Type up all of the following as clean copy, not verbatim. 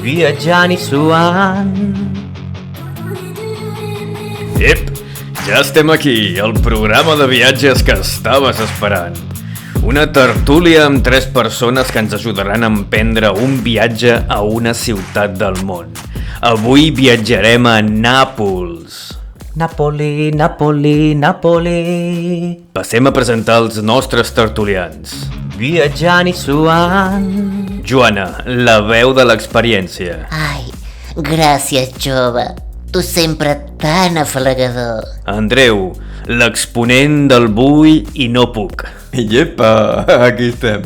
viatjant i suant. Ep, ja estem aquí, el programa de viatges que estaves esperant. Una tertúlia amb 3 persones que ens ajudaran a emprendre un viatge a una ciutat del món. Avui viatjarem a Nàpols. Napoli, Napoli, Napoli. Passem a presentar els nostres tertulians. Viatjant i suant. Joana, la veu de l'experiència. Ai, gràcies, jove. Tu sempre tan afalagador. Andreu, l'exponent del vull i no puc. Iepa, aquí estem.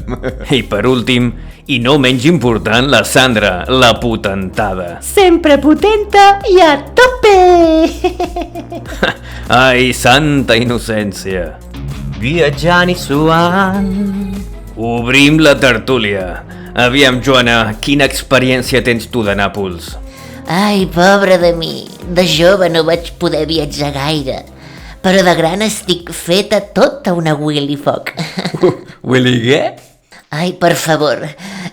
I per últim, i no menys important, la Sandra, la potentada. Sempre potenta i a tope! Ai, santa innocència. Viatjant i suant. Obrim la tertúlia. Aviam, Joana, quina experiència tens tu de Nàpols? Ai, pobra de mi. De jove no vaig poder viatjar gaire. Però de gran estic feta tota una Willy Fogg. Willy què? Ai, per favor,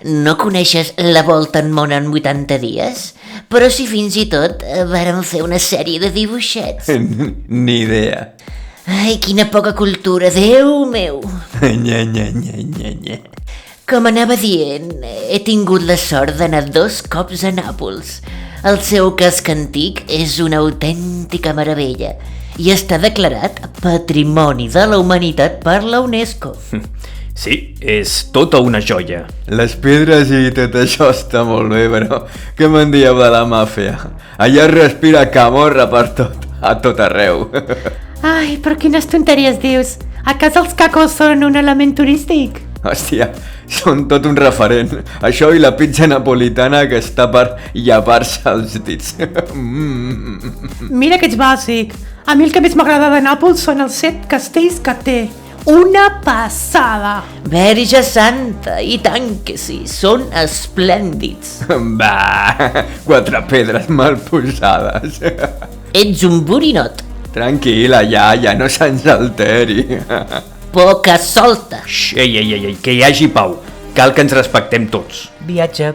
no coneixes La volta al món en 80 dies? Però si fins i tot vàrem fer una sèrie de dibuixets. Ni idea. Ai, quina poca cultura, Déu meu! Nye. Com anava dient, he tingut la sort d'anar 2 cops a Nàpols. El seu casc antic és una autèntica meravella i està declarat Patrimoni de la Humanitat per la UNESCO. Sí, és tota una joia. Les pedres i tot això està molt bé, però què me'n dieu de la màfia? Allà es respira camorra per tot, a tot arreu. Ai, però quines tonteries dius? A casa els cacos són un element turístic? Hòstia, són tot un referent. Això i la pizza napolitana que està per llepar-se els dits. Mira que ets bàsic. A mi el que més m'agrada de Nàpols són els 7 castells que té. Una passada! Verge Santa, i tant que sí, són esplèndids. Va, 4 pedres mal posades. Ets un borinot. Tranquil·la, ja no se'ns alteri. Poca solta. Xx, ei, que hi hagi pau. Cal que ens respectem tots. Viatja.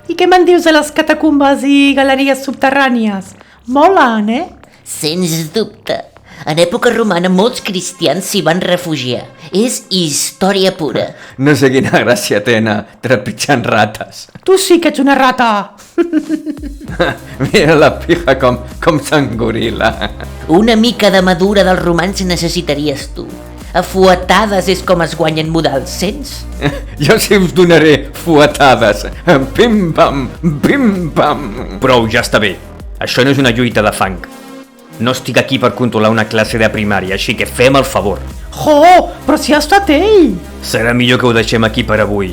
I què me'n dius de les catacumbes i galeries subterrànies? Molen, eh? Sens dubte. En època romana molts cristians s'hi van refugiar. És història pura. No sé quina gràcia té anar trepitjant rates. Tu sí que ets una rata! Mira la pija com s'engorila. Una mica de madura dels romans necessitaries tu. A fuetades és com es guanyen modals, sents? Jo sí us donaré fuetades. Pim-pam, pim-pam. Prou, ja està bé. Això no és una lluita de fang. No estic aquí per controlar una classe de primària, així que fem el favor. Jo, però si ha estat ell! Serà millor que ho deixem aquí per avui,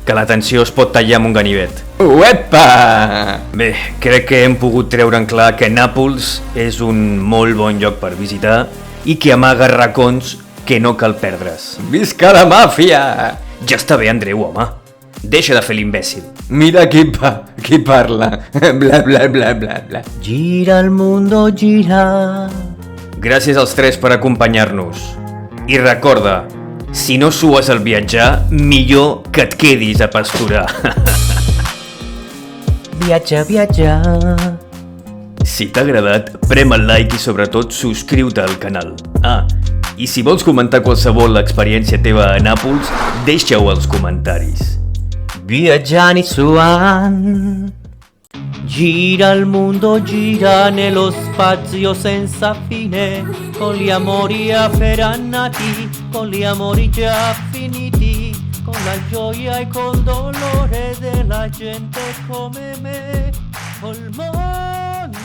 que la tensió es pot tallar amb un ganivet. Uepa! Bé, crec que hem pogut treure en clar que Nàpols és un molt bon lloc per visitar i que amaga racons que no cal perdre's. Visca la màfia! Ja està bé, Andreu, home. Deixa de fer l'imbècil. Mira qui parla. Bla. Gira el mundo, gira. Gràcies als 3 per acompanyar-nos. I recorda, si no sues al viatjar, millor que et quedis a pasturar. Viatja. Si t'ha agradat, prem el like i sobretot subscriu-te al canal. I si vols comentar qualsevol experiència teva a Nàpols, deixa-ho als comentaris. Viaggiando y suan. Gira il mondo, gira nello spazio senza fine, con gli amori afferrati, con gli amori già finiti, con la gioia e col dolore della gente come me, col mondo.